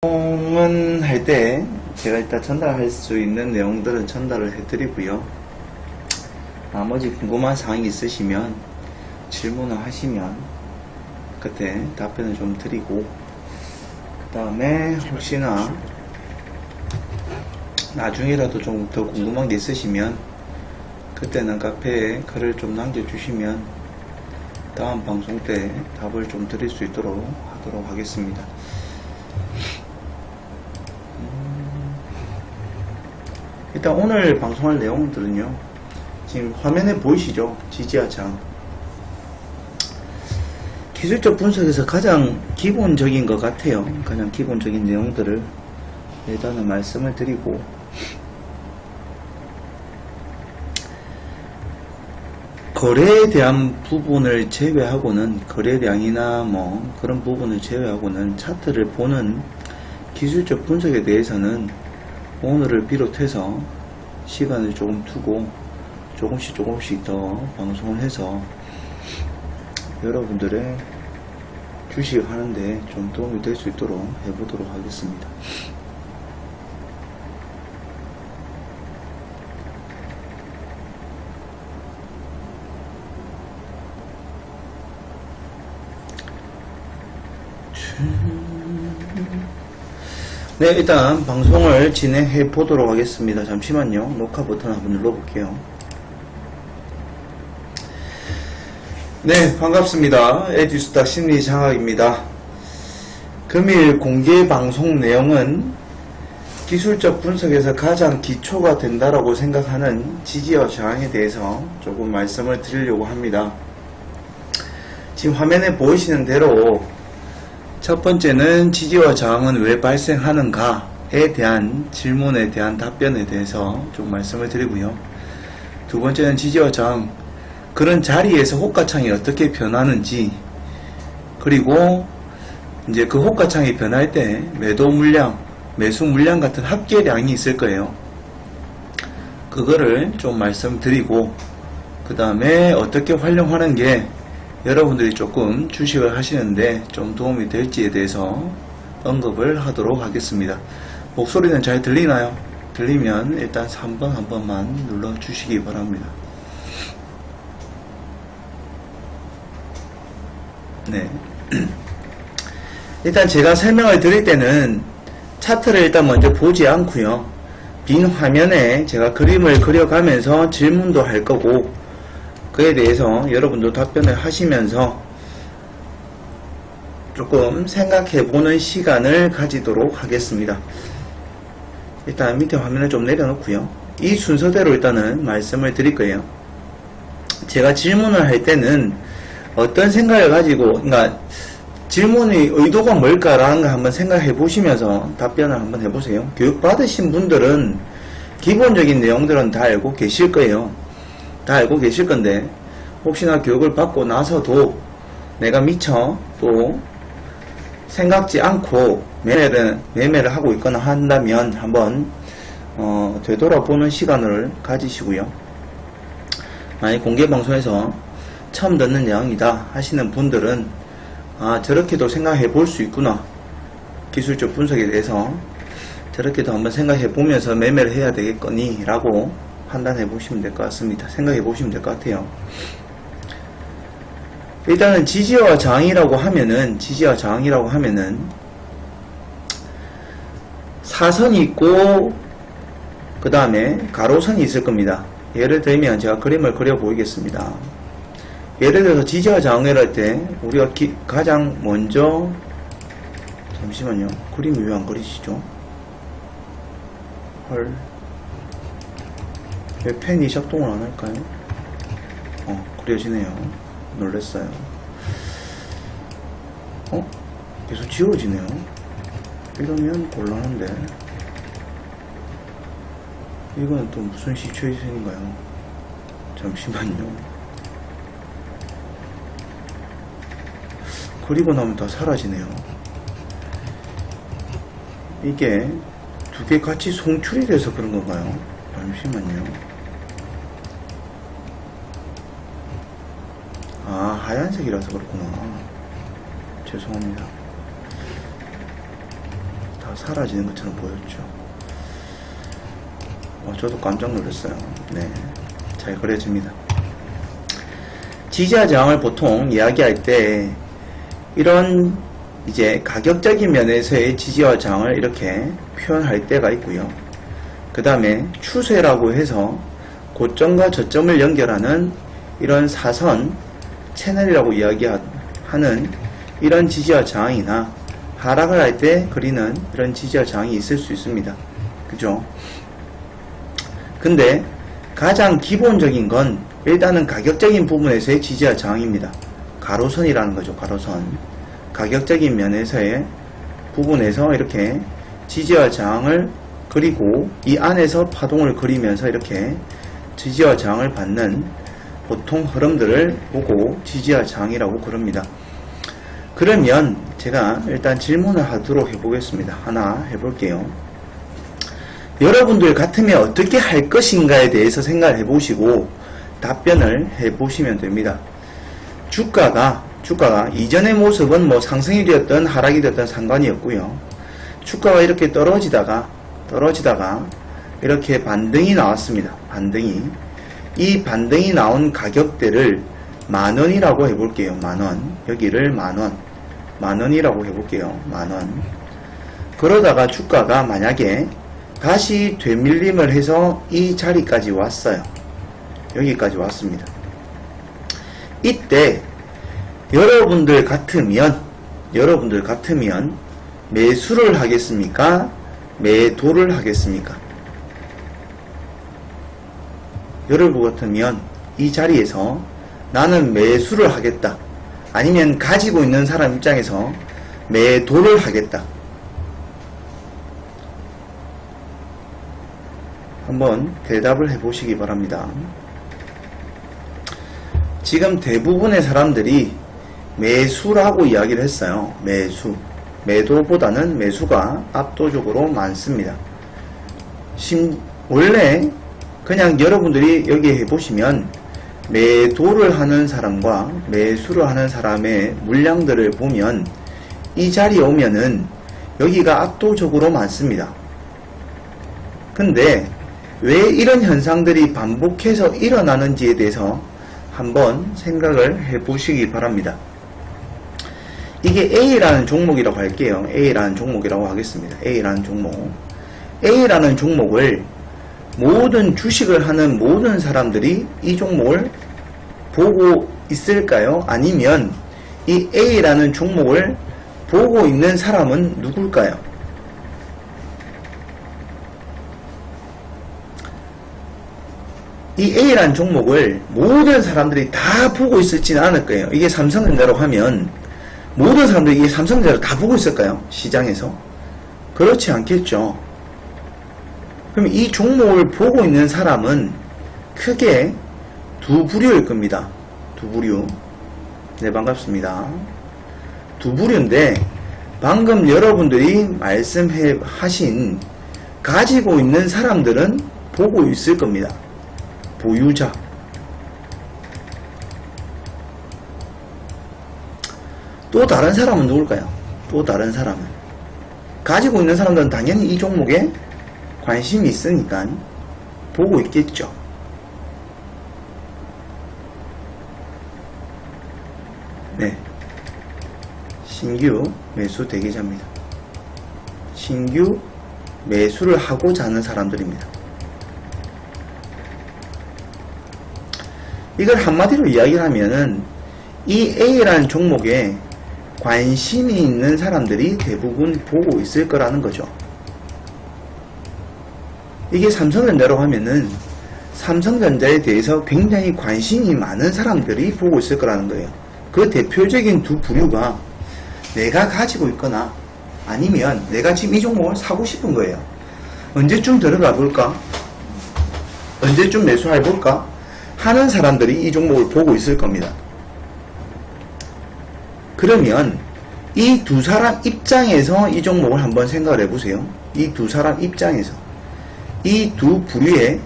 방송은 할 때 제가 일단 전달할 수 있는 내용들은 전달을 해드리고요. 나머지 궁금한 사항이 있으시면 질문을 하시면 그때 답변을 좀 드리고, 그 다음에 혹시나 나중에라도 좀 더 궁금한 게 있으시면 그때는 카페에 글을 좀 남겨주시면 다음 방송 때 답을 좀 드릴 수 있도록 하도록 하겠습니다. 일단 오늘 방송할 내용들은요, 지금 화면에 보이시죠? 지지와 저항. 기술적 분석에서 가장 기본적인 것 같아요. 가장 기본적인 내용들을 일단은 말씀을 드리고, 거래에 대한 부분을 제외하고는, 거래량이나 뭐 그런 부분을 제외하고는 차트를 보는 기술적 분석에 대해서는 오늘을 비롯해서 시간을 조금 두고 조금씩 더 방송을 해서 여러분들의 주식 하는데 좀 도움이 될 수 있도록 해보도록 하겠습니다. 네, 일단 방송을 진행해 보도록 하겠습니다. 잠시만요. 녹화 버튼 한번 눌러볼게요. 네, 반갑습니다. 에듀스타 심리장학입니다. 금일 공개 방송 내용은 기술적 분석에서 가장 기초가 된다라고 생각하는 지지와 저항에 대해서 조금 말씀을 드리려고 합니다. 지금 화면에 보이시는 대로 첫 번째는 지지와 저항은 왜 발생하는가에 대한 질문에 대한 답변에 대해서 좀 말씀을 드리고요. 두 번째는 지지와 저항, 그런 자리에서 호가창이 어떻게 변하는지, 그리고 이제 그 호가창이 변할 때 매도 물량, 매수 물량 같은 합계량이 있을 거예요. 그거를 좀 말씀드리고, 그 다음에 어떻게 활용하는 게 여러분들이 조금 주식을 하시는데 좀 도움이 될지에 대해서 언급을 하도록 하겠습니다. 목소리는 잘 들리나요? 들리면 일단 3번 한 번만 눌러주시기 바랍니다. 네. 일단 제가 설명을 드릴 때는 차트를 일단 먼저 보지 않고요. 빈 화면에 제가 그림을 그려가면서 질문도 할 거고, 그에 대해서 여러분도 답변을 하시면서 조금 생각해보는 시간을 가지도록 하겠습니다. 일단 밑에 화면을 좀 내려놓고요. 이 순서대로 일단은 말씀을 드릴 거예요. 제가 질문을 할 때는 어떤 생각을 가지고, 그러니까 질문의 의도가 뭘까라는 거 한번 생각해 보시면서 답변을 한번 해보세요. 교육받으신 분들은 기본적인 내용들은 다 알고 계실 거예요. 다 알고 계실 건데, 혹시나 교육을 받고 나서도 내가 미처 또 생각지 않고 매매를 하고 있거나 한다면 한번 되돌아보는 시간을 가지시고요. 만약 공개방송에서 처음 듣는 내용이다 하시는 분들은 저렇게도 생각해 볼 수 있구나, 기술적 분석에 대해서 저렇게도 한번 생각해 보면서 매매를 해야 되겠거니 라고 판단해 보시면 될 것 같습니다. 생각해 보시면 될 것 같아요. 일단은 지지와 저항이라고 하면은 사선이 있고 그 다음에 가로선이 있을 겁니다. 예를 들면 제가 그림을 그려 보이겠습니다. 예를 들어서 지지와 저항을 할 때 우리가 가장 먼저, 잠시만요. 그림이 왜 안 그리시죠? 헐, 왜 펜이 작동을 안 할까요? 그려지네요. 놀랬어요. 계속 지워지네요. 이러면 곤란한데. 이거는 또 무슨 시츄에이션인가요? 잠시만요. 그리고 나면 다 사라지네요. 이게 두 개 같이 송출이 돼서 그런 건가요? 잠시만요. 하얀색이라서 그렇구나. 죄송합니다. 다 사라지는 것처럼 보였죠. 저도 깜짝 놀랐어요. 네, 잘 그려집니다. 지지와 저항을 보통 이야기할 때 이런 이제 가격적인 면에서의 지지와 저항을 이렇게 표현할 때가 있고요. 그 다음에 추세라고 해서 고점과 저점을 연결하는 이런 사선 채널이라고 이야기하는 이런 지지와 저항이나 하락을 할 때 그리는 이런 지지와 저항이 있을 수 있습니다. 그죠? 근데 가장 기본적인 건 일단은 가격적인 부분에서의 지지와 저항입니다. 가로선이라는 거죠. 가로선. 가격적인 면에서의 부분에서 이렇게 지지와 저항을 그리고 이 안에서 파동을 그리면서 이렇게 지지와 저항을 받는 보통 흐름들을 보고 지지와 저항이라고 그럽니다. 그러면 제가 일단 질문을 하도록 해보겠습니다. 하나 해볼게요. 여러분들 같으면 어떻게 할 것인가에 대해서 생각을 해보시고 답변을 해보시면 됩니다. 주가가 이전의 모습은 뭐 상승이 되었든 하락이 되었든 상관이 없고요. 주가가 이렇게 떨어지다가 이렇게 반등이 나왔습니다. 이 반등이 나온 가격대를 만원이라고 해볼게요. 만원. 여기를 만원이라고 해볼게요. 만원. 그러다가 주가가 만약에 다시 되밀림을 해서 이 자리까지 왔어요. 여기까지 왔습니다. 이때 여러분들 같으면 매수를 하겠습니까? 매도를 하겠습니까? 여러분 같으면 이 자리에서 나는 매수를 하겠다. 아니면 가지고 있는 사람 입장에서 매도를 하겠다. 한번 대답을 해보시기 바랍니다. 지금 대부분의 사람들이 매수라고 이야기를 했어요. 매도보다는 매수가 압도적으로 많습니다. 원래 그냥 여러분들이 여기 해보시면 매도를 하는 사람과 매수를 하는 사람의 물량들을 보면 이 자리에 오면은 여기가 압도적으로 많습니다. 근데 왜 이런 현상들이 반복해서 일어나는지에 대해서 한번 생각을 해보시기 바랍니다. 이게 A라는 종목이라고 할게요. A라는 종목이라고 하겠습니다. A라는 종목을 모든 주식을 하는 모든 사람들이 이 종목을 보고 있을까요? 아니면 이 A라는 종목을 보고 있는 사람은 누굴까요? 이 A라는 종목을 모든 사람들이 다 보고 있을지는 않을 거예요. 이게 삼성전자라고 하면 모든 사람들이 이 삼성전자를 다 보고 있을까요? 시장에서? 그렇지 않겠죠. 그럼 이 종목을 보고 있는 사람은 크게 두 부류일 겁니다. 두 부류. 네, 반갑습니다. 두 부류인데 방금 여러분들이 말씀하신 가지고 있는 사람들은 보고 있을 겁니다. 보유자. 또 다른 사람은 누굴까요? 또 다른 사람은 가지고 있는 사람들은 당연히 이 종목에 관심이 있으니까 보고 있겠죠. 네, 신규 매수 대기자입니다. 신규 매수를 하고자 하는 사람들입니다. 이걸 한마디로 이야기를 하면은 이 A라는 종목에 관심이 있는 사람들이 대부분 보고 있을 거라는 거죠. 이게 삼성전자라고 하면은 삼성전자에 대해서 굉장히 관심이 많은 사람들이 보고 있을 거라는 거예요. 그 대표적인 두 부류가 내가 가지고 있거나 아니면 내가 지금 이 종목을 사고 싶은 거예요. 언제쯤 들어가 볼까? 언제쯤 매수해 볼까? 하는 사람들이 이 종목을 보고 있을 겁니다. 그러면 이 두 사람 입장에서 이 종목을 한번 생각을 해보세요. 이 두 사람 입장에서, 이 두 부류의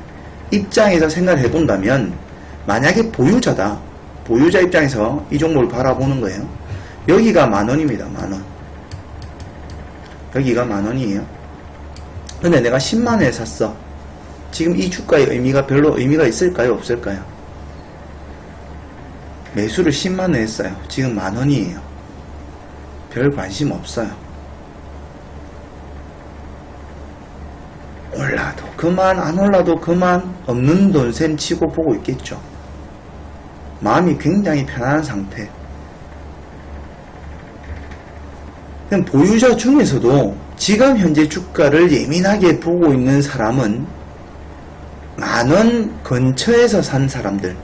입장에서 생각을 해본다면 만약에 보유자다. 보유자 입장에서 이 종목을 바라보는 거예요. 여기가 만원입니다. 만원. 여기가 10,000원이에요. 근데 내가 10만원에 샀어. 지금 이 주가의 의미가 별로 의미가 있을까요? 없을까요? 매수를 10만원 했어요. 지금 10,000원이에요. 별 관심 없어요. 올라도 그만, 안 올라도 그만, 없는 돈셈 치고 보고 있겠죠. 마음이 굉장히 편안한 상태. 그럼 보유자 중에서도 지금 현재 주가를 예민하게 보고 있는 사람은 10,000원 근처에서 산 사람들,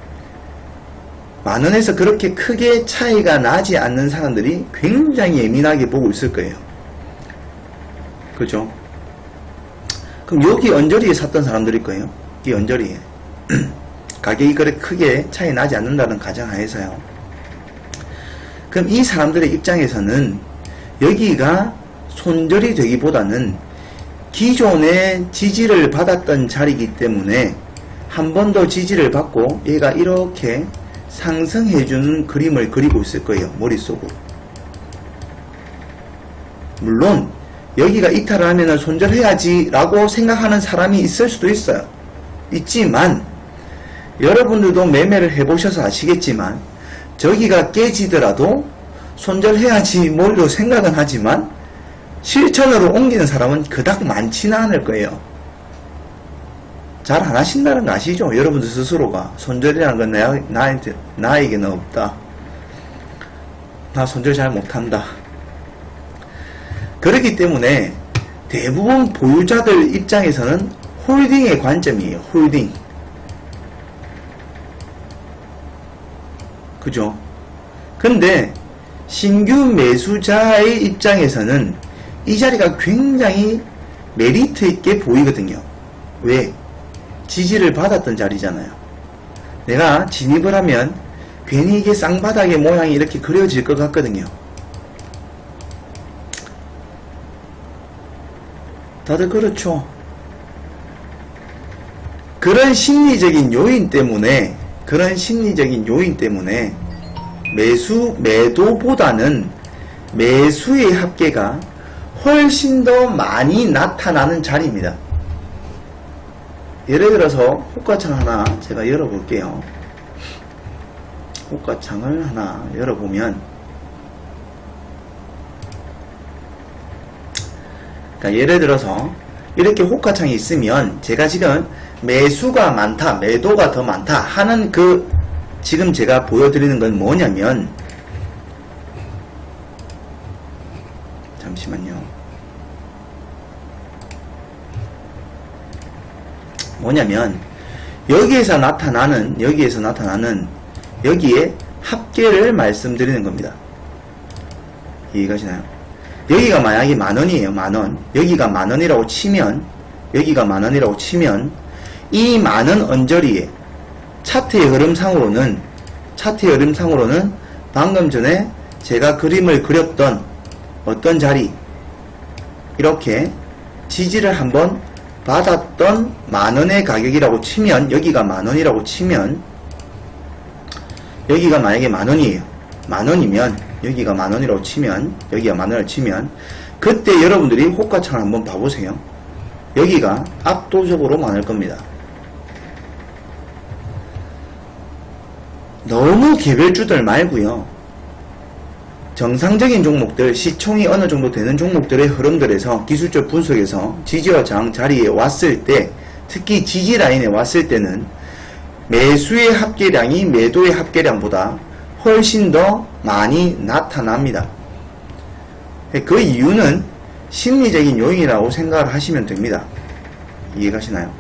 10,000원에서 그렇게 크게 차이가 나지 않는 사람들이 굉장히 예민하게 보고 있을 거예요. 그죠? 그럼 여기 언저리에 샀던 사람들일 거예요. 이 언저리에. 가격이 그렇게 크게 차이 나지 않는다는 가정하에서요. 그럼 이 사람들의 입장에서는 여기가 손절이 되기보다는 기존에 지지를 받았던 자리이기 때문에 한 번 더 지지를 받고 얘가 이렇게 상승해주는 그림을 그리고 있을 거예요. 머릿속으로. 물론 여기가 이탈을 하면 손절해야지 라고 생각하는 사람이 있을 수도 있어요. 있지만 여러분들도 매매를 해보셔서 아시겠지만 저기가 깨지더라도 손절해야지 뭘로 생각은 하지만 실천으로 옮기는 사람은 그닥 많지는 않을 거예요. 잘 안 하신다는 거 아시죠? 여러분들 스스로가 손절이라는 건 나에게는 없다. 나 손절 잘 못한다. 그렇기 때문에 대부분 보유자들 입장에서는 홀딩의 관점이에요. 홀딩. 그죠? 근데 신규 매수자의 입장에서는 이 자리가 굉장히 메리트 있게 보이거든요. 왜? 지지를 받았던 자리잖아요. 내가 진입을 하면 괜히 이게 쌍바닥의 모양이 이렇게 그려질 것 같거든요. 다들 그렇죠? 그런 심리적인 요인 때문에 매도보다는 매수의 합계가 훨씬 더 많이 나타나는 자리입니다. 예를 들어서 호가창 하나 제가 열어볼게요. 호가창을 하나 열어보면, 그러니까 예를 들어서 이렇게 호가창이 있으면 제가 지금 매수가 많다, 매도가 더 많다 하는 지금 제가 보여드리는 건 뭐냐면, 잠시만요. 뭐냐면 여기에서 나타나는 여기에 합계를 말씀드리는 겁니다. 이해가시나요? 여기가 만약에 10,000원이에요. 10,000원. 여기가 10,000원이라고 치면, 여기가 10,000원이라고 치면 이 10,000원 언저리에 차트의 흐름상으로는 방금 전에 제가 그림을 그렸던 어떤 자리, 이렇게 지지를 한번 받았던 10,000원의 가격이라고 치면, 여기가 10,000원이라고 치면, 여기가 만약에 10,000원이에요. 10,000원이면, 여기가 10,000원이라고 치면, 여기가 10,000원을 치면, 그때 여러분들이 호가창을 한번 봐보세요. 여기가 압도적으로 많을 겁니다. 너무 개별주들 말고요. 정상적인 종목들, 시총이 어느 정도 되는 종목들의 흐름들에서 기술적 분석에서 지지와 저항 자리에 왔을 때, 특히 지지 라인에 왔을 때는 매수의 합계량이 매도의 합계량보다 훨씬 더 많이 나타납니다. 그 이유는 심리적인 요인이라고 생각을 하시면 됩니다. 이해가시나요?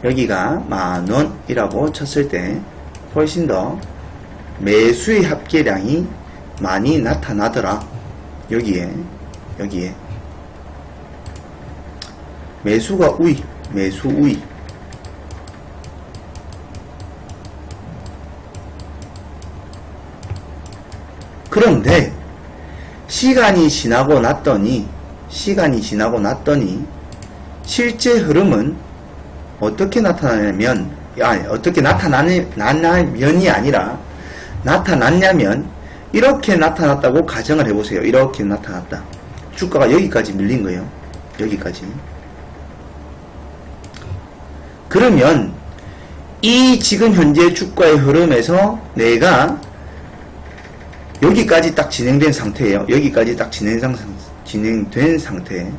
여기가 10,000원이라고 쳤을 때 훨씬 더 매수의 합계량이 많이 나타나더라. 여기에 매수가 우위, 매수 우위. 그런데 시간이 지나고 났더니 실제 흐름은 어떻게 나타나냐면, 어떻게 나타났냐면이 아니라, 나타났냐면 이렇게 나타났다고 가정을 해보세요. 이렇게 나타났다. 주가가 여기까지 밀린 거예요. 여기까지. 그러면 이 지금 현재 주가의 흐름에서 내가 여기까지 딱 진행된 상태예요. 여기까지 딱 진행된 상태.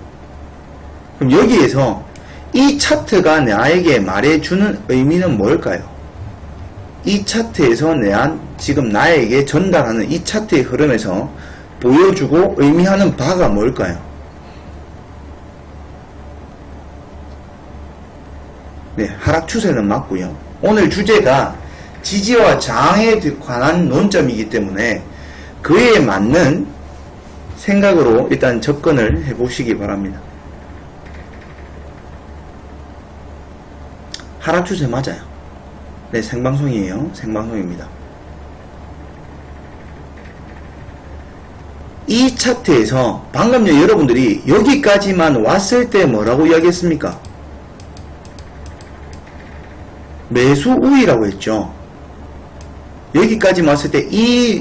그럼 여기에서 이 차트가 나에게 말해주는 의미는 뭘까요? 이 차트에서 지금 나에게 전달하는 이 차트의 흐름에서 보여주고 의미하는 바가 뭘까요? 네, 하락 추세는 맞고요. 오늘 주제가 지지와 저항에 관한 논점이기 때문에 그에 맞는 생각으로 일단 접근을 해보시기 바랍니다. 하락 추세 맞아요. 네, 생방송이에요. 생방송입니다. 이 차트에서 방금요 여러분들이 여기까지만 왔을 때 뭐라고 이야기했습니까? 매수 우위라고 했죠. 여기까지 왔을 때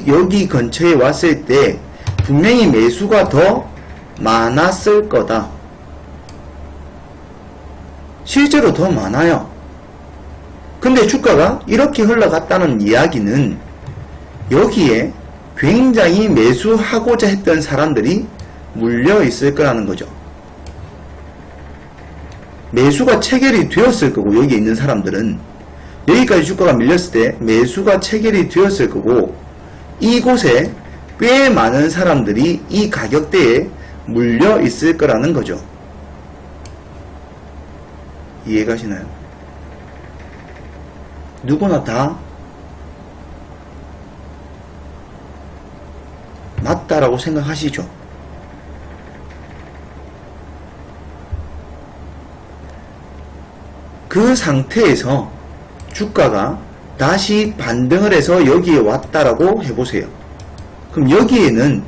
여기 근처에 왔을 때 분명히 매수가 더 많았을 거다. 실제로 더 많아요. 근데 주가가 이렇게 흘러갔다는 이야기는 여기에 굉장히 매수하고자 했던 사람들이 물려 있을 거라는 거죠. 매수가 체결이 되었을 거고, 여기 있는 사람들은 여기까지 주가가 밀렸을 때 매수가 체결이 되었을 거고, 이곳에 꽤 많은 사람들이 이 가격대에 물려 있을 거라는 거죠. 이해가시나요? 누구나 다 맞다라고 생각하시죠? 그 상태에서 주가가 다시 반등을 해서 여기에 왔다라고 해보세요. 그럼 여기에는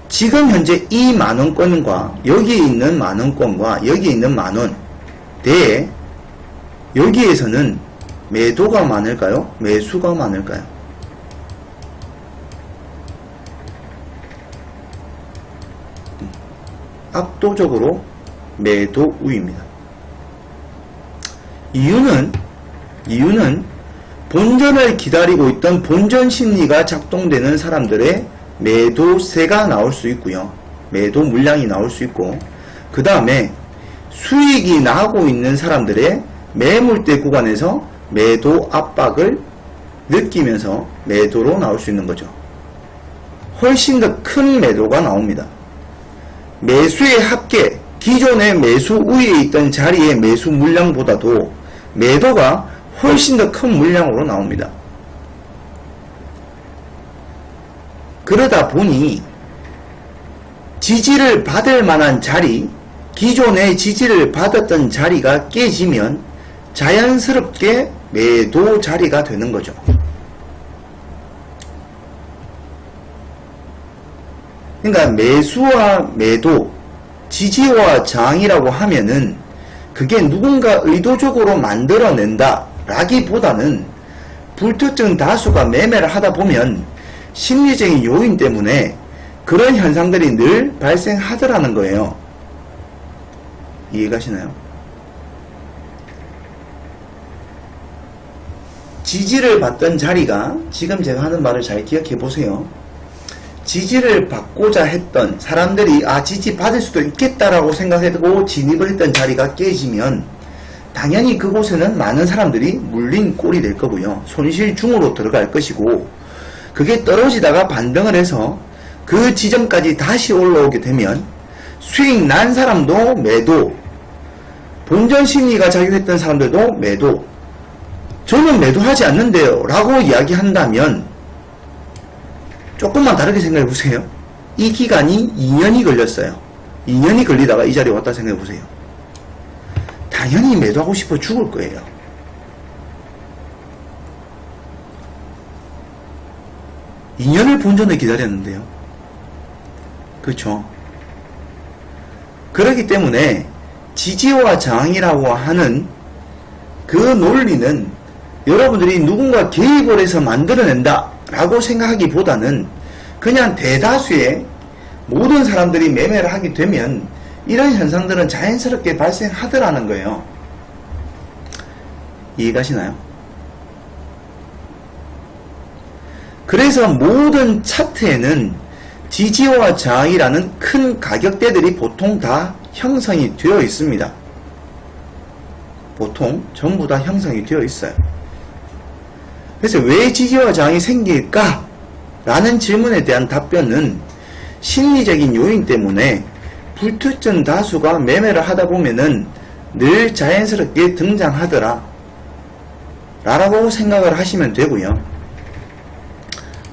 지금 현재 이 만원권과 여기에 있는 만원권과 여기에 있는 만원 대에 여기에서는 매도가 많을까요? 매수가 많을까요? 압도적으로 매도 우위입니다. 이유는 본전을 기다리고 있던 본전 심리가 작동되는 사람들의 매도세가 나올 수 있고요. 매도 물량이 나올 수 있고, 그 다음에 수익이 나고 있는 사람들의 매물대 구간에서 매도 압박을 느끼면서 매도로 나올 수 있는 거죠. 훨씬 더 큰 매도가 나옵니다. 매수의 합계, 기존의 매수 우위에 있던 자리의 매수 물량보다도 매도가 훨씬 더 큰 물량으로 나옵니다. 그러다 보니 지지를 받을 만한 자리, 기존의 지지를 받았던 자리가 깨지면 자연스럽게 매도 자리가 되는 거죠. 그러니까 매수와 매도, 지지와 저항이라고 하면은 그게 누군가 의도적으로 만들어낸다 라기보다는 불특정 다수가 매매를 하다 보면 심리적인 요인 때문에 그런 현상들이 늘 발생하더라는 거예요. 이해가시나요? 지지를 받던 자리가, 지금 제가 하는 말을 잘 기억해 보세요. 지지를 받고자 했던 사람들이 지지 받을 수도 있겠다라고 생각하고 진입을 했던 자리가 깨지면 당연히 그곳에는 많은 사람들이 물린 꼴이 될 거고요. 손실 중으로 들어갈 것이고, 그게 떨어지다가 반등을 해서 그 지점까지 다시 올라오게 되면 수익 난 사람도 매도, 본전 심리가 작용했던 사람들도 매도, 저는 매도하지 않는데요 라고 이야기한다면 조금만 다르게 생각해 보세요. 이 기간이 2년이 걸렸어요. 2년이 걸리다가 이 자리에 왔다 생각해 보세요. 당연히 매도하고 싶어 죽을 거예요. 이 2년을 본전을 기다렸는데요. 그렇죠? 그렇기 때문에 지지와 저항이라고 하는 그 논리는 여러분들이 누군가 개입을 해서 만들어낸다 라고 생각하기보다는 그냥 대다수의 모든 사람들이 매매를 하게 되면 이런 현상들은 자연스럽게 발생하더라는 거예요. 이해가시나요? 그래서 모든 차트에는 지지와 저항이라는 큰 가격대들이 보통 다 형성이 되어 있습니다. 보통 전부 다 형성이 되어 있어요. 그래서 왜 지지와 저항이 생길까? 라는 질문에 대한 답변은 심리적인 요인 때문에 불특정 다수가 매매를 하다 보면은 늘 자연스럽게 등장하더라 라고 생각을 하시면 되고요.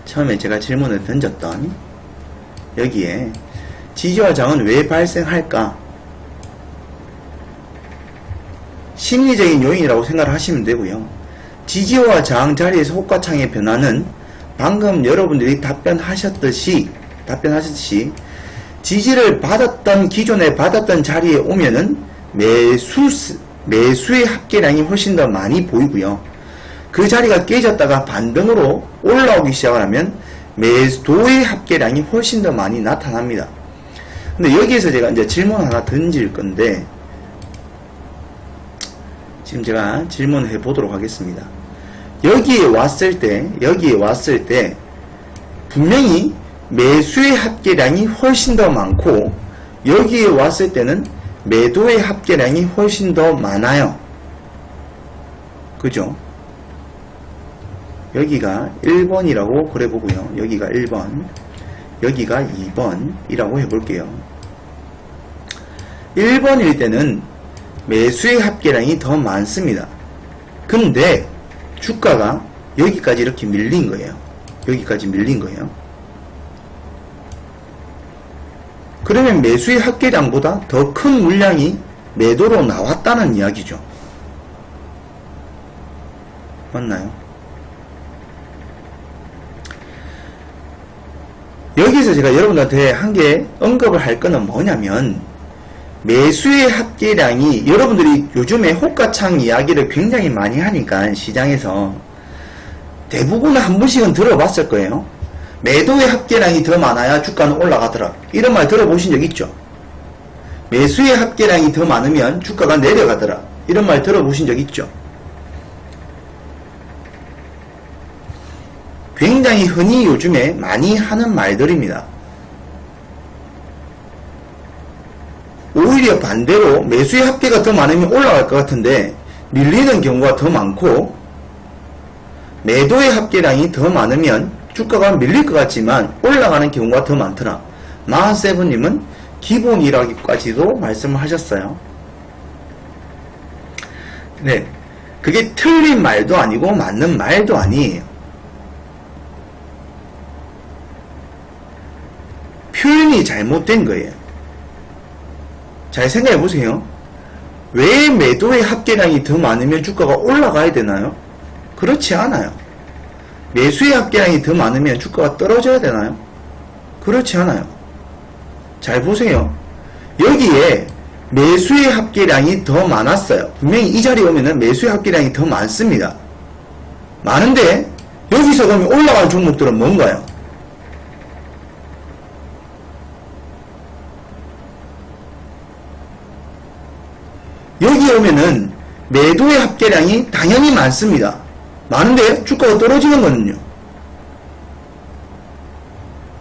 처음에 제가 질문을 던졌던 여기에 지지와 저항은 왜 발생할까? 심리적인 요인이라고 생각을 하시면 되고요. 지지와 저항 자리에서 호가창의 변화는 방금 여러분들이 답변하셨듯이 지지를 받았던 기존에 받았던 자리에 오면은 매수의 합계량이 훨씬 더 많이 보이고요. 그 자리가 깨졌다가 반등으로 올라오기 시작을 하면 매도의 합계량이 훨씬 더 많이 나타납니다. 근데 여기에서 제가 이제 질문 하나 던질 건데, 지금 제가 질문해 보도록 하겠습니다. 여기에 왔을 때 분명히 매수의 합계량이 훨씬 더 많고 여기에 왔을 때는 매도의 합계량이 훨씬 더 많아요. 그죠? 여기가 1번이라고 그래보고요. 여기가 1번, 여기가 2번이라고 해볼게요. 1번일 때는 매수의 합계량이 더 많습니다. 근데 주가가 여기까지 이렇게 밀린 거예요. 여기까지 밀린 거예요. 그러면 매수의 합계량보다 더 큰 물량이 매도로 나왔다는 이야기죠. 맞나요? 여기서 제가 여러분들한테 한 개 언급을 할 거는 뭐냐면, 매수의 합계량이, 여러분들이 요즘에 호가창 이야기를 굉장히 많이 하니까 시장에서 대부분 한 번씩은 들어봤을 거예요. 매도의 합계량이 더 많아야 주가는 올라가더라, 이런 말 들어보신 적 있죠? 매수의 합계량이 더 많으면 주가가 내려가더라, 이런 말 들어보신 적 있죠? 굉장히 흔히 요즘에 많이 하는 말들입니다. 오히려 반대로 매수의 합계가 더 많으면 올라갈 것 같은데 밀리는 경우가 더 많고, 매도의 합계량이 더 많으면 주가가 밀릴 것 같지만 올라가는 경우가 더 많더라. 마하세븐님은 기본이라기까지도 말씀을 하셨어요. 네, 그게 틀린 말도 아니고 맞는 말도 아니에요. 표현이 잘못된 거예요. 잘 생각해 보세요. 왜 매도의 합계량이 더 많으면 주가가 올라가야 되나요? 그렇지 않아요. 매수의 합계량이 더 많으면 주가가 떨어져야 되나요? 그렇지 않아요. 잘 보세요. 여기에 매수의 합계량이 더 많았어요. 분명히 이 자리에 오면은 매수의 합계량이 더 많습니다. 많은데 여기서 그러면 올라갈 종목들은 뭔가요? 여기 오면은 매도의 합계량이 당연히 많습니다. 많은데 주가가 떨어지는 거는요.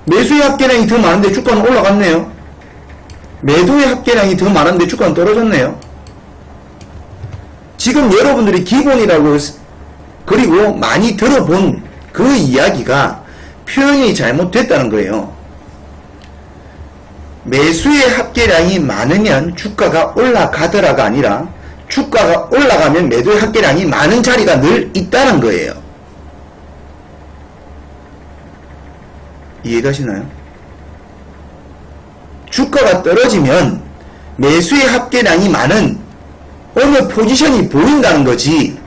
매수의 합계량이 더 많은데 주가는 올라갔네요. 매도의 합계량이 더 많은데 주가는 떨어졌네요. 지금 여러분들이 기본이라고 그리고 많이 들어본 그 이야기가 표현이 잘못됐다는 거예요. 매수의 합계량이 많으면 주가가 올라가더라가 아니라 주가가 올라가면 매도의 합계량이 많은 자리가 늘 있다는 거예요. 이해가시나요? 주가가 떨어지면 매수의 합계량이 많은 어느 포지션이 보인다는 거지,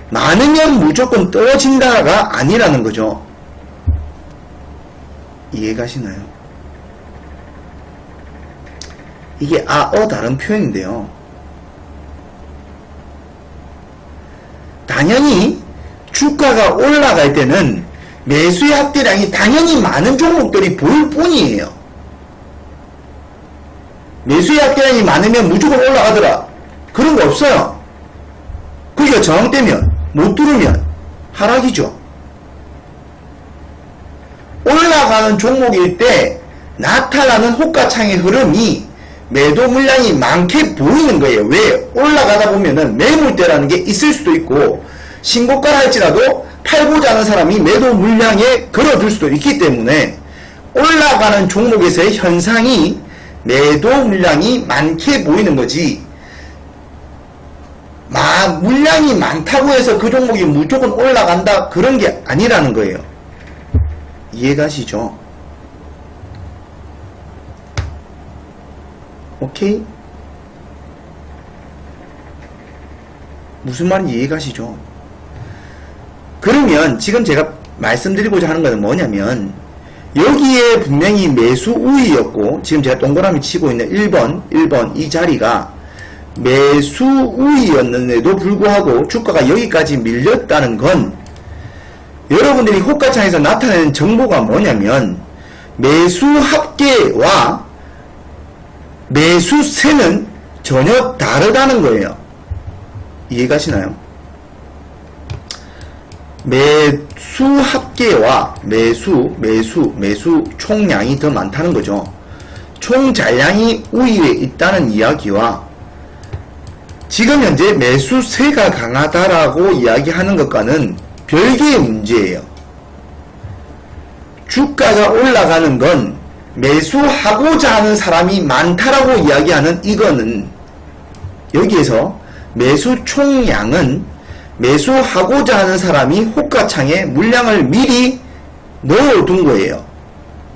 많으면 무조건 떨어진다가 아니라는 거죠. 이해가시나요? 이게 다른 표현인데요. 당연히 주가가 올라갈 때는 매수의 합계량이 당연히 많은 종목들이 보일 뿐이에요. 매수의 합계량이 많으면 무조건 올라가더라. 그런 거 없어요. 그게 저항되면, 못 뚫으면 하락이죠. 올라가는 종목일 때 나타나는 호가창의 흐름이 매도 물량이 많게 보이는 거예요. 왜? 올라가다 보면은 매물대라는 게 있을 수도 있고, 신고가라 할지라도 팔고자 하는 사람이 매도 물량에 걸어줄 수도 있기 때문에 올라가는 종목에서의 현상이 매도 물량이 많게 보이는 거지, 물량이 많다고 해서 그 종목이 무조건 올라간다, 그런 게 아니라는 거예요. 이해가시죠? 오케이? 무슨 말인지 이해가시죠? 그러면 지금 제가 말씀드리고자 하는 것은 뭐냐면, 여기에 분명히 매수 우위였고, 지금 제가 동그라미 치고 있는 1번 이 자리가 매수 우위였는데도 불구하고 주가가 여기까지 밀렸다는 건, 여러분들이 호가창에서 나타내는 정보가 뭐냐면, 매수 합계와 매수세는 전혀 다르다는 거예요. 이해가시나요? 매수 합계와 매수 총량이 더 많다는 거죠. 총 잔량이 우위에 있다는 이야기와 지금 현재 매수세가 강하다라고 이야기하는 것과는 별개의 문제예요. 주가가 올라가는 건 매수하고자 하는 사람이 많다라고 이야기하는 이거는, 여기에서 매수 총량은 매수하고자 하는 사람이 호가창에 물량을 미리 넣어둔 거예요.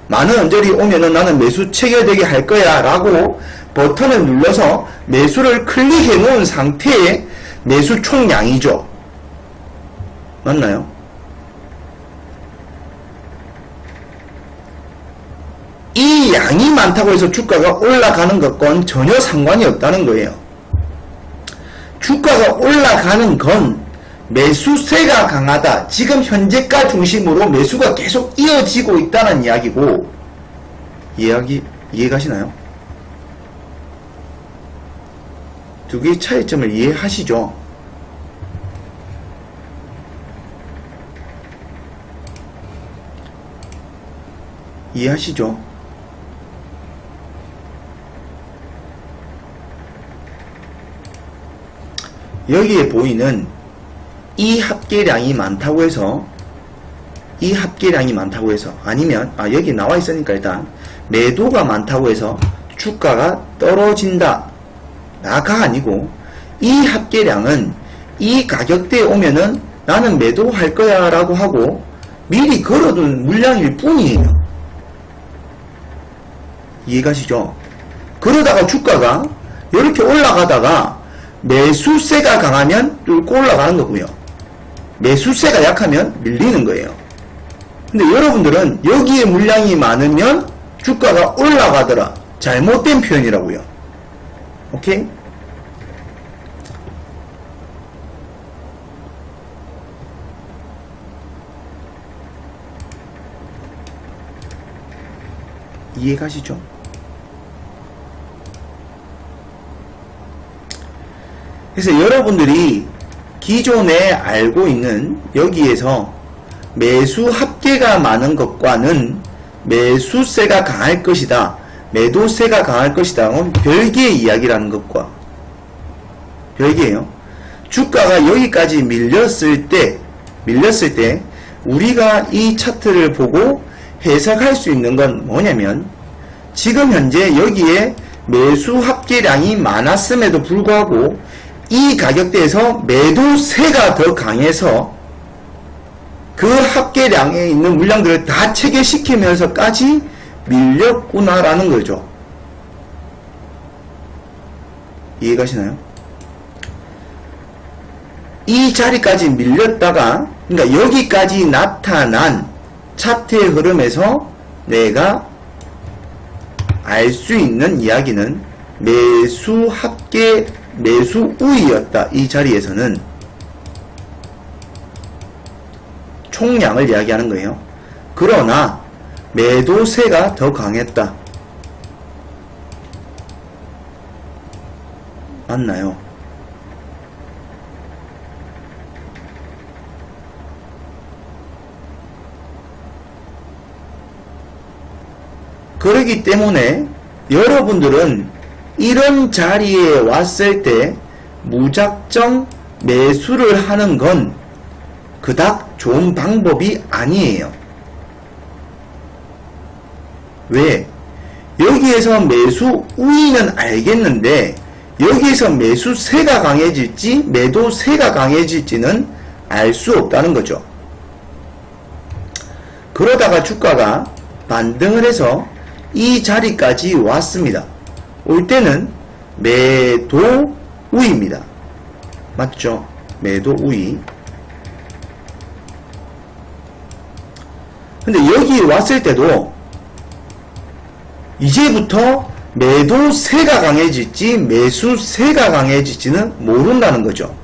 많은 언저리 오면은 나는 매수 체결되게 할 거야 라고 버튼을 눌러서 매수를 클릭해 놓은 상태의 매수 총량이죠. 맞나요? 이 양이 많다고 해서 주가가 올라가는 것과는 전혀 상관이 없다는 거예요. 주가가 올라가는 건 매수세가 강하다, 지금 현재가 중심으로 매수가 계속 이어지고 있다는 이야기고, 이해가시나요? 두 개의 차이점을 이해하시죠? 이해하시죠? 여기에 보이는 이 합계량이 많다고 해서, 아니면 여기 나와 있으니까 일단 매도가 많다고 해서 주가가 떨어진다 나가 아니고, 이 합계량은 이 가격대에 오면은 나는 매도할 거야 라고 하고 미리 걸어둔 물량일 뿐이에요. 이해가시죠? 그러다가 주가가 이렇게 올라가다가 매수세가 강하면 뚫고 올라가는 거고요. 매수세가 약하면 밀리는 거예요. 근데 여러분들은 여기에 물량이 많으면 주가가 올라가더라. 잘못된 표현이라고요. 오케이? 이해가시죠? 그래서 여러분들이 기존에 알고 있는 여기에서 매수 합계가 많은 것과는 매수세가 강할 것이다, 매도세가 강할 것이다, 는 별개의 이야기라는 것과 별개예요. 주가가 여기까지 밀렸을 때 우리가 이 차트를 보고 해석할 수 있는 건 뭐냐면, 지금 현재 여기에 매수 합계량이 많았음에도 불구하고 이 가격대에서 매도세가 더 강해서 그 합계량에 있는 물량들을 다 체결시키면서까지 밀렸구나라는 거죠. 이해가시나요? 이 자리까지 밀렸다가, 그러니까 여기까지 나타난 차트의 흐름에서 내가 알 수 있는 이야기는 매수 합계 매수 우위였다. 이 자리에서는 총량을 이야기하는 거예요. 그러나 매도세가 더 강했다. 맞나요? 그렇기 때문에 여러분들은 이런 자리에 왔을 때 무작정 매수를 하는 건 그닥 좋은 방법이 아니에요. 왜? 여기에서 매수 우위는 알겠는데 여기에서 매수세가 강해질지 매도세가 강해질지는 알 수 없다는 거죠. 그러다가 주가가 반등을 해서 이 자리까지 왔습니다. 올 때는 매도 우위입니다. 맞죠? 매도 우위. 근데 여기 왔을 때도 이제부터 매도세가 강해질지 매수세가 강해질지는 모른다는 거죠.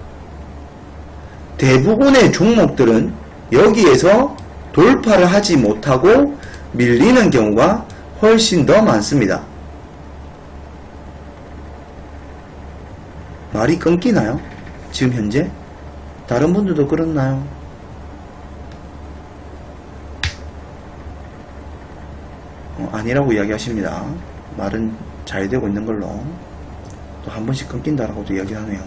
대부분의 종목들은 여기에서 돌파를 하지 못하고 밀리는 경우가 훨씬 더 많습니다. 말이 끊기나요? 지금 현재? 다른 분들도 그렇나요? 아니라고 이야기하십니다. 말은 잘 되고 있는 걸로. 또 한 번씩 끊긴다라고도 이야기하네요.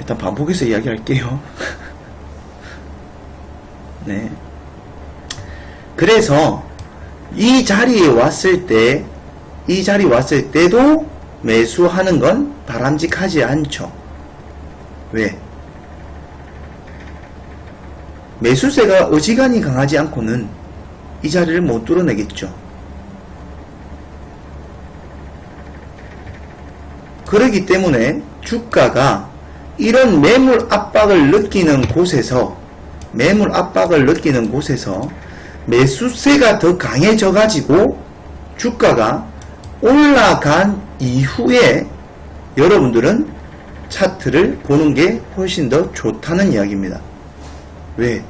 일단 반복해서 이야기할게요. 네. 그래서 이 자리에 왔을 때도 매수하는 건 바람직하지 않죠. 왜? 매수세가 어지간히 강하지 않고는 이 자리를 못 뚫어내겠죠. 그렇기 때문에 주가가 이런 매물 압박을 느끼는 곳에서 매수세가 더 강해져 가지고 주가가 올라간 이후에 여러분들은 차트를 보는 게 훨씬 더 좋다는 이야기입니다. 왜?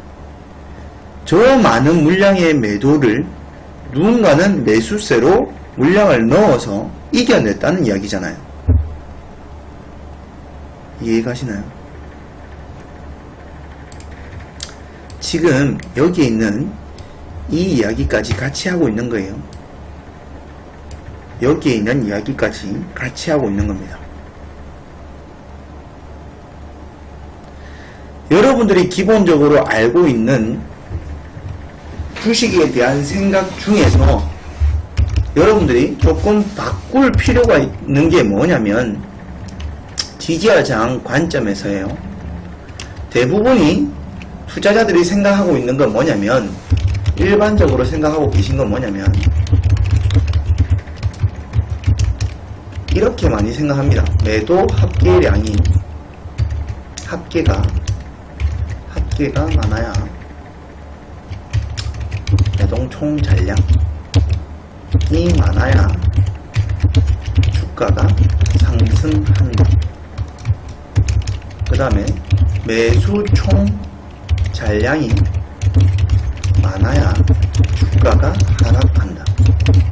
저 많은 물량의 매도를 누군가는 매수세로 물량을 넣어서 이겨냈다는 이야기잖아요. 이해가시나요? 지금 여기에 있는 이 이야기까지 같이 하고 있는 거예요. 여기에 있는 이야기까지 같이 하고 있는 겁니다. 여러분들이 기본적으로 알고 있는 주식에 대한 생각 중에서 여러분들이 조금 바꿀 필요가 있는 게 뭐냐면 지지와 저항 관점에서예요. 대부분이 투자자들이 생각하고 있는 건 뭐냐면 일반적으로 생각하고 계신 건 뭐냐면 이렇게 많이 생각합니다. 매도 합계량이 합계가 많아야 매동 총 잔량이 많아야 주가가 상승한다. 그 다음에 매수 총 잔량이 많아야 주가가 하락한다.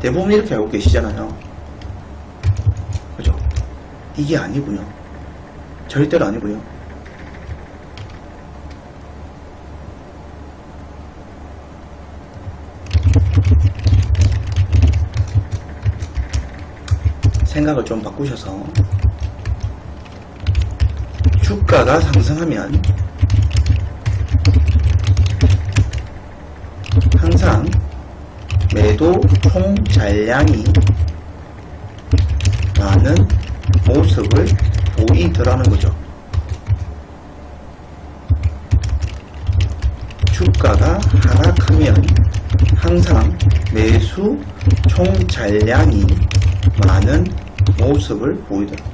대부분 이렇게 알고 계시잖아요. 그죠? 이게 아니고요. 절대로 아니고요. 생각을 좀 바꾸셔서 주가가 상승하면 항상 매도 총 잔량이 많은 모습을 보이더라는 거죠. 주가가 하락하면 항상 매수 총 잔량이 많은 모습을 보이더라.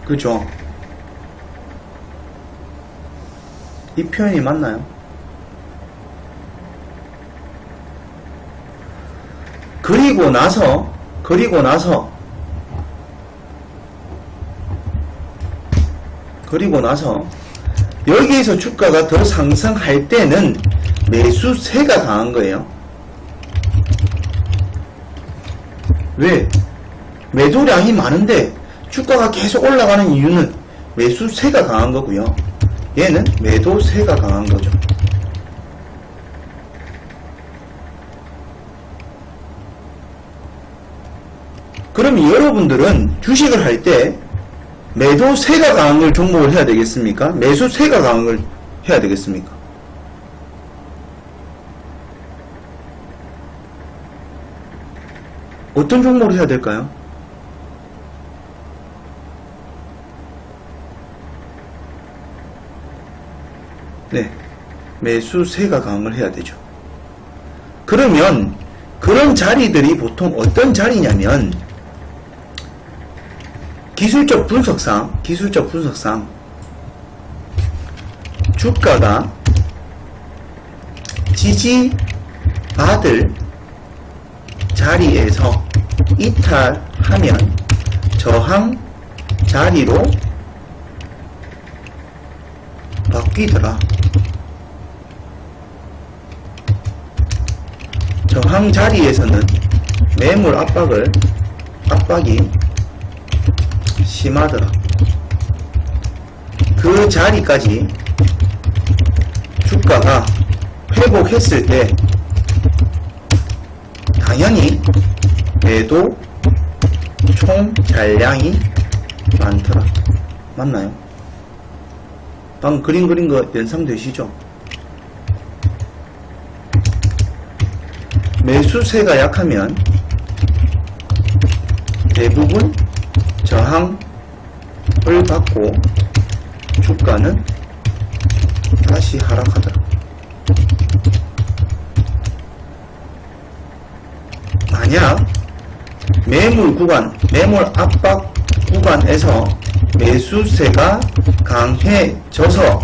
그죠? 이 표현이 맞나요? 그리고 나서 그리고 나서 여기에서 주가가 더 상승할 때는 매수세가 강한 거예요. 왜? 매도량이 많은데 주가가 계속 올라가는 이유는 매수세가 강한 거고요. 얘는 매도세가 강한 거죠. 그럼 여러분들은 주식을 할 때 매도세가 강한 걸 종목을 해야 되겠습니까? 매수세가 강한 걸 해야 되겠습니까? 어떤 종목을 해야 될까요? 네, 매수세가 강한 걸 해야 되죠. 그러면 그런 자리들이 보통 어떤 자리냐면 기술적 분석상 주가가 지지받을 자리에서 이탈하면 저항 자리로 바뀌더라. 저항 자리에서는 매물 압박이 심하더라. 그 자리까지 주가가 회복했을 때 당연히 매도 총 잔량이 많더라. 맞나요? 방금 그림 그린 거 연상되시죠? 매수세가 약하면 대부분 저항을 받고 주가는 다시 하락하더라. 만약 매물 압박 구간에서 매수세가 강해져서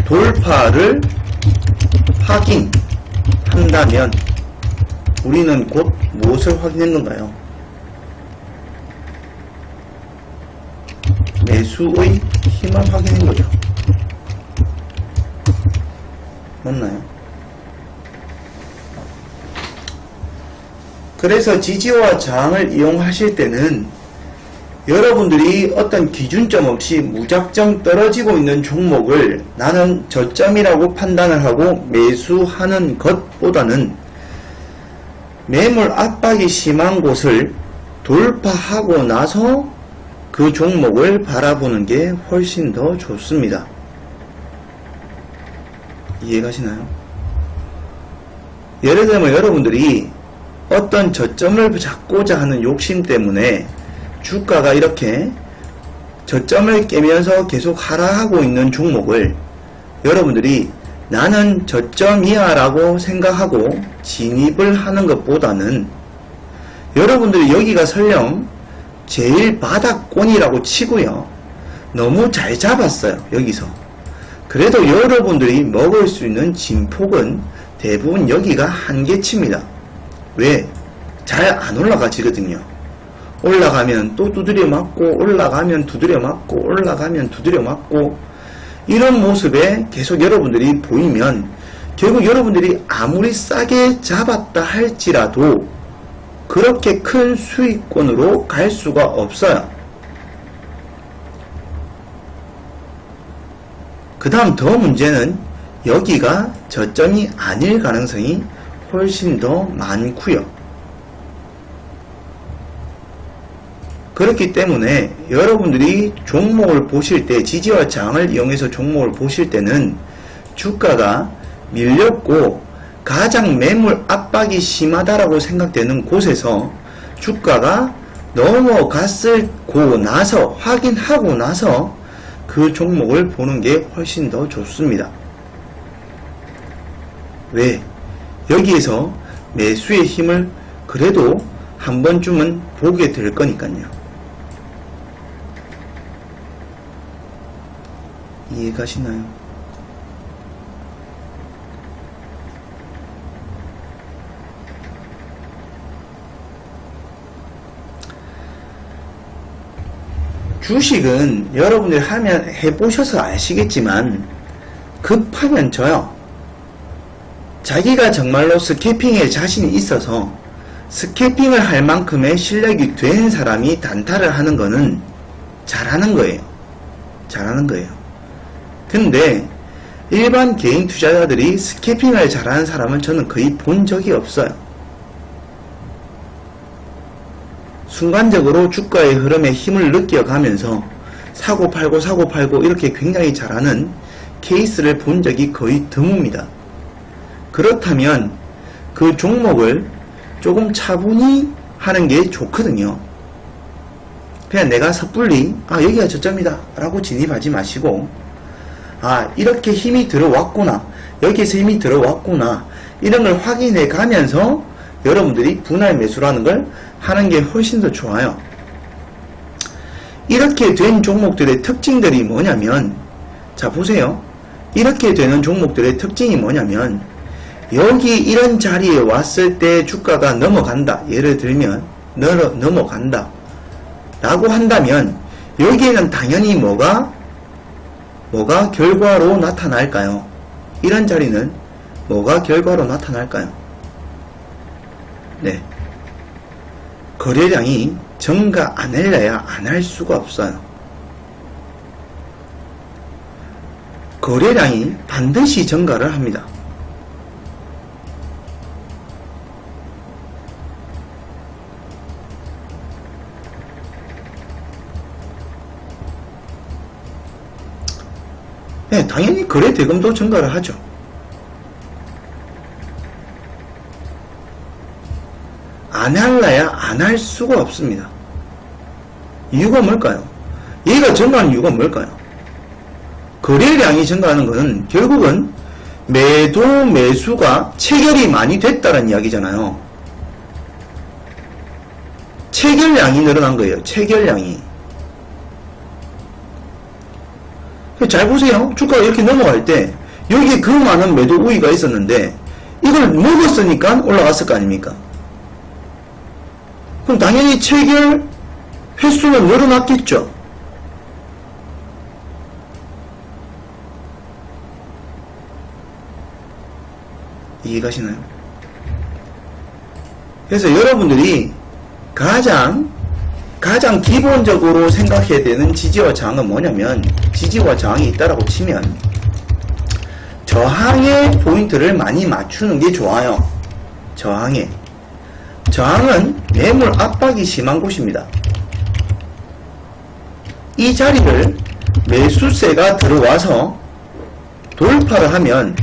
돌파를 확인한다면 우리는 곧 무엇을 확인했는가요? 매수의 힘을 확인한 거죠. 맞나요? 그래서 지지와 저항을 이용하실 때는 여러분들이 어떤 기준점 없이 무작정 떨어지고 있는 종목을 나는 저점이라고 판단을 하고 매수하는 것보다는 매물 압박이 심한 곳을 돌파하고 나서 그 종목을 바라보는 게 훨씬 더 좋습니다. 이해가시나요? 예를 들면 여러분들이 어떤 저점을 잡고자 하는 욕심 때문에 주가가 이렇게 저점을 깨면서 계속 하락하고 있는 종목을 여러분들이 나는 저점이야 라고 생각하고 진입을 하는 것보다는 여러분들이 여기가 설령 제일 바닥권이라고 치고요. 너무 잘 잡았어요. 여기서. 그래도 여러분들이 먹을 수 있는 진폭은 대부분 여기가 한계치입니다. 왜? 잘 안 올라가지거든요. 올라가면 또 두드려 맞고 올라가면 두드려 맞고 올라가면 두드려 맞고 이런 모습에 계속 여러분들이 보이면 결국 여러분들이 아무리 싸게 잡았다 할지라도 그렇게 큰 수익권으로 갈 수가 없어요. 그 다음 더 문제는 여기가 저점이 아닐 가능성이 훨씬 더 많고요. 그렇기 때문에 여러분들이 종목을 보실 때 지지와 저항을 이용해서 종목을 보실 때는 주가가 밀렸고 가장 매물 압박이 심하다라고 생각되는 곳에서 주가가 넘어갔고 나서 확인하고 나서 그 종목을 보는 게 훨씬 더 좋습니다. 왜? 여기에서 매수의 힘을 그래도 한 번쯤은 보게 될 거니까요. 이해가시나요? 주식은 여러분들이 해보셔서 아시겠지만 급하면 져요. 자기가 정말로 스캐핑에 자신이 있어서 스캐핑을 할 만큼의 실력이 된 사람이 단타를 하는 거는 잘하는 거예요. 잘하는 거예요. 근데 일반 개인 투자자들이 스캐핑을 잘하는 사람은 저는 거의 본 적이 없어요. 순간적으로 주가의 흐름에 힘을 느껴가면서 사고 팔고 이렇게 굉장히 잘하는 케이스를 본 적이 거의 드뭅니다. 그렇다면 그 종목을 조금 차분히 하는 게 좋거든요. 그냥 내가 섣불리 여기가 저점이다 라고 진입하지 마시고 이렇게 힘이 들어왔구나, 여기에서 힘이 들어왔구나, 이런 걸 확인해 가면서 여러분들이 분할 매수라는 걸 하는 게 훨씬 더 좋아요. 이렇게 된 종목들의 특징들이 뭐냐면, 자 보세요. 이렇게 되는 종목들의 특징이 뭐냐면, 여기 이런 자리에 왔을 때 주가가 넘어간다, 예를 들면 넘어간다 라고 한다면 여기에는 당연히 뭐가 결과로 나타날까요? 이런 자리는 뭐가 결과로 나타날까요? 네, 거래량이 증가 안 할래야 안 할 수가 없어요. 거래량이 반드시 증가를 합니다. 네, 당연히 거래 대금도 증가를 하죠. 안 할래야 안 할 수가 없습니다. 이유가 뭘까요? 얘가 증가하는 이유가 뭘까요? 거래량이 증가하는 것은 결국은 매도 매수가 체결이 많이 됐다는 이야기잖아요. 체결량이 늘어난 거예요. 체결량이. 잘 보세요. 주가가 이렇게 넘어갈 때 여기에 그 많은 매도 우위가 있었는데 이걸 먹었으니까 올라갔을 거 아닙니까? 그럼 당연히 체결 횟수는 늘어났겠죠. 이해가시나요? 그래서 여러분들이 가장 기본적으로 생각해야 되는 지지와 저항은 뭐냐면, 지지와 저항이 있다라고 치면 저항의 포인트를 많이 맞추는 게 좋아요. 저항은 매물 압박이 심한 곳입니다. 이 자리를 매수세가 들어와서 돌파를 하면